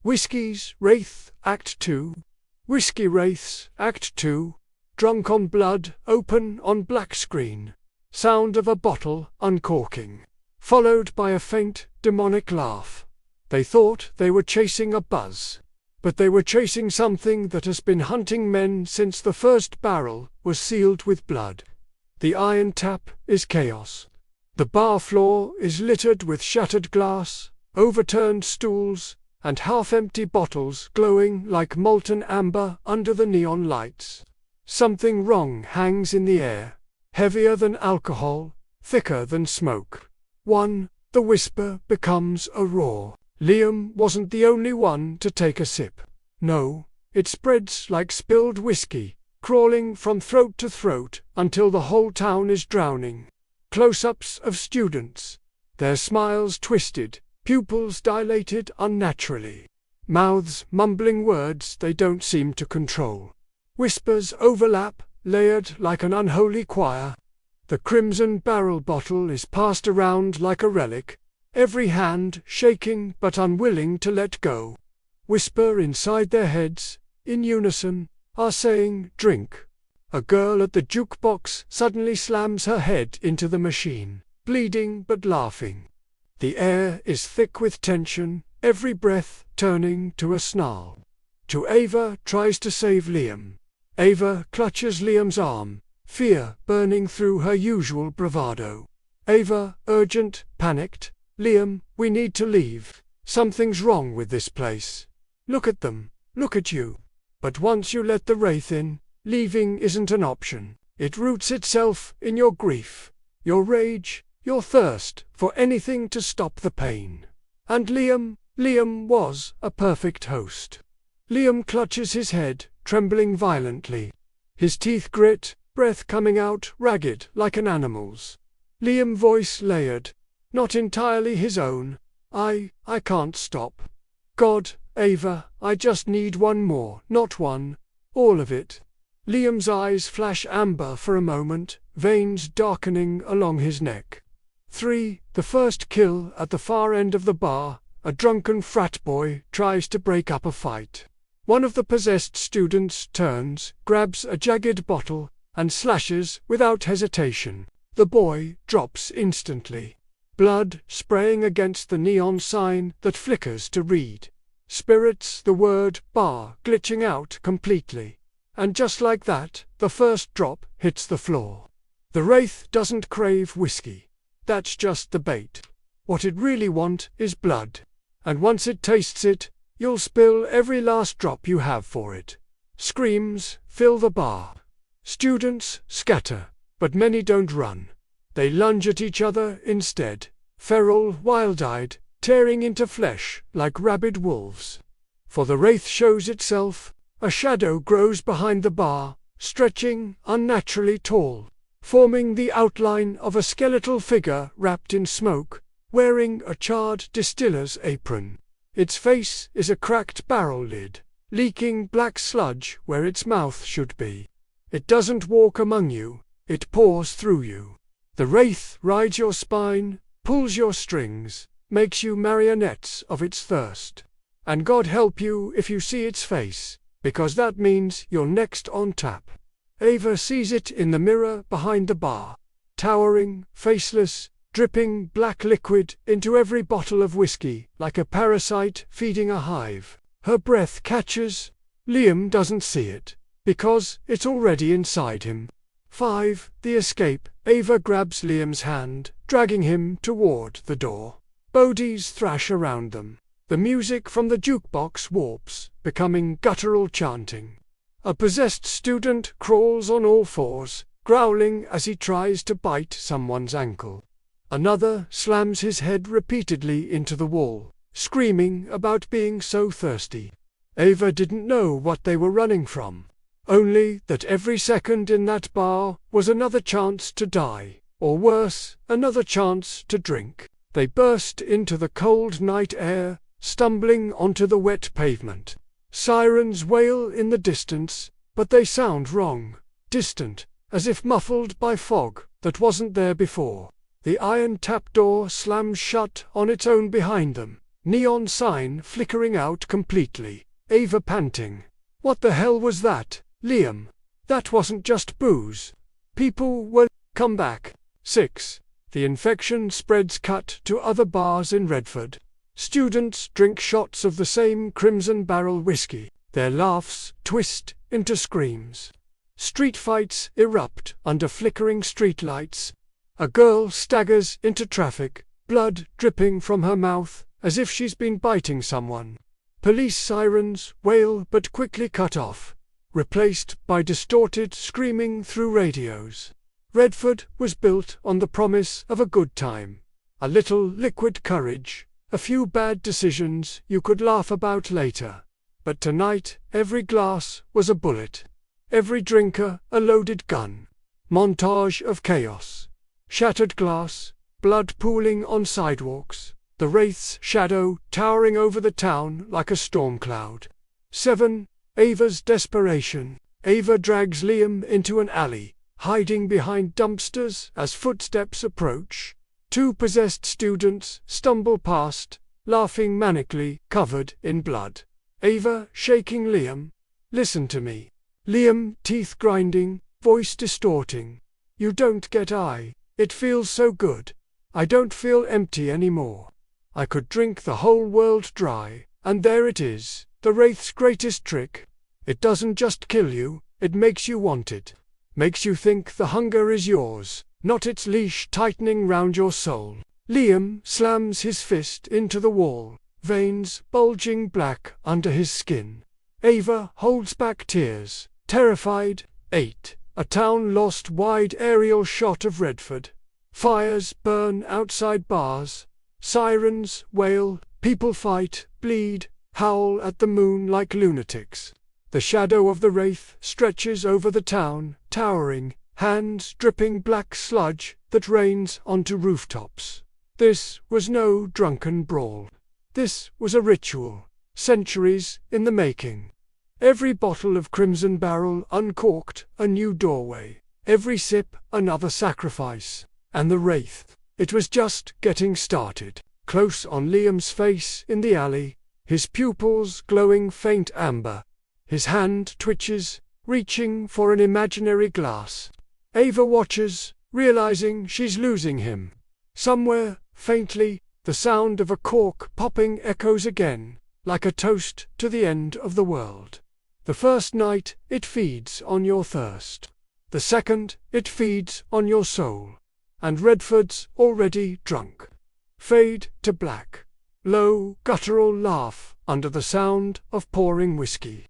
Whiskey's Wraith, Act 2. Whiskey Wraiths, Act 2. Drunk on blood, open on black screen. Sound of a bottle uncorking. Followed by a faint, demonic laugh. They thought they were chasing a buzz. But they were chasing something that has been hunting men since the first barrel was sealed with blood. The iron tap is chaos. The bar floor is littered with shattered glass, overturned stools, and half-empty bottles glowing like molten amber under the neon lights. Something wrong hangs in the air, heavier than alcohol, thicker than smoke. The whisper becomes a roar. Liam wasn't the only one to take a sip. No, it spreads like spilled whiskey, crawling from throat to throat until the whole town is drowning. Close-ups of students, their smiles twisted, pupils dilated unnaturally, mouths mumbling words they don't seem to control. Whispers overlap, layered like an unholy choir. The crimson barrel bottle is passed around like a relic, every hand shaking but unwilling to let go. Whisper inside their heads, in unison, are saying, "Drink." A girl at the jukebox suddenly slams her head into the machine, bleeding but laughing. The air is thick with tension, every breath turning to a snarl. Ava tries to save Liam. Ava clutches Liam's arm, fear burning through her usual bravado. Ava, urgent, panicked. "Liam, we need to leave. Something's wrong with this place. Look at them, look at you." But once you let the Wraith in, leaving isn't an option. It roots itself in your grief, your rage, your thirst for anything to stop the pain. And Liam was a perfect host. Liam clutches his head, trembling violently. His teeth grit, breath coming out ragged like an animal's. Liam's voice layered, not entirely his own. I can't stop. God, Ava, I just need one more, not one, all of it." Liam's eyes flash amber for a moment, veins darkening along his neck. 3. The first kill at the far end of the bar. A drunken frat boy tries to break up a fight. One of the possessed students turns, grabs a jagged bottle, and slashes without hesitation. The boy drops instantly. Blood spraying against the neon sign that flickers to read. Spirits, the word bar glitching out completely. And just like that, the first drop hits the floor. The Wraith doesn't crave whiskey. That's just the bait. What it really wants is blood. And once it tastes it, you'll spill every last drop you have for it. Screams fill the bar. Students scatter, but many don't run. They lunge at each other instead, feral, wild-eyed, tearing into flesh like rabid wolves. For the Wraith shows itself. A shadow grows behind the bar, stretching unnaturally tall, forming the outline of a skeletal figure wrapped in smoke, wearing a charred distiller's apron. Its face is a cracked barrel lid, leaking black sludge where its mouth should be. It doesn't walk among you, it pours through you. The Wraith rides your spine, pulls your strings, makes you marionettes of its thirst. And God help you if you see its face, because that means you're next on tap. Ava sees it in the mirror behind the bar, towering, faceless, dripping black liquid into every bottle of whiskey like a parasite feeding a hive. Her breath catches. Liam doesn't see it, because it's already inside him. 5. The escape. Ava grabs Liam's hand, dragging him toward the door. Bodies thrash around them. The music from the jukebox warps, becoming guttural chanting. A possessed student crawls on all fours, growling as he tries to bite someone's ankle. Another slams his head repeatedly into the wall, screaming about being so thirsty. Ava didn't know what they were running from, only that every second in that bar was another chance to die, or worse, another chance to drink. They burst into the cold night air, stumbling onto the wet pavement. Sirens wail in the distance, but they sound wrong, distant, as if muffled by fog that wasn't there before. The iron tap door slams shut on its own behind them, Neon sign flickering out completely. Ava panting. What the hell was that, Liam? That wasn't just booze. People were... Come back. 6. The infection spreads cut to other bars in Redford. Students drink shots of the same Crimson Barrel whiskey. Their laughs twist into screams. Street fights erupt under flickering streetlights. A girl staggers into traffic, blood dripping from her mouth, as if she's been biting someone. Police sirens wail but quickly cut off, replaced by distorted screaming through radios. Redford was built on the promise of a good time. A little liquid courage, a few bad decisions you could laugh about later. But tonight, every glass was a bullet. Every drinker a loaded gun. Montage of chaos. Shattered glass, blood pooling on sidewalks, the Wraith's shadow towering over the town like a storm cloud. 7. Ava's desperation. Ava drags Liam into an alley, hiding behind dumpsters as footsteps approach. 2 possessed students stumble past, laughing manically, covered in blood. Ava shaking Liam. Listen to me. Liam, teeth grinding, voice distorting. You don't get it feels so good. I don't feel empty anymore. I could drink the whole world dry, and there it is, the Wraith's greatest trick. It doesn't just kill you, it makes you want it. Makes you think the hunger is yours, not its leash tightening round your soul. Liam slams his fist into the wall, veins bulging black under his skin. Ava holds back tears, terrified. 8. A town lost wide aerial shot of Redford. Fires burn outside bars. Sirens wail, people fight, bleed, howl at the moon like lunatics. The shadow of the Wraith stretches over the town, towering, hands dripping black sludge that rains onto rooftops. This was no drunken brawl. This was a ritual, centuries in the making. Every bottle of Crimson Barrel uncorked a new doorway. Every sip another sacrifice. And the Wraith. It was just getting started. Close on Liam's face in the alley, his pupils glowing faint amber. His hand twitches, reaching for an imaginary glass. Ava watches, realizing she's losing him. Somewhere, faintly, the sound of a cork popping echoes again, like a toast to the end of the world. The first night, it feeds on your thirst. The second, it feeds on your soul. And Redford's already drunk. Fade to black. Low, guttural laugh under the sound of pouring whiskey.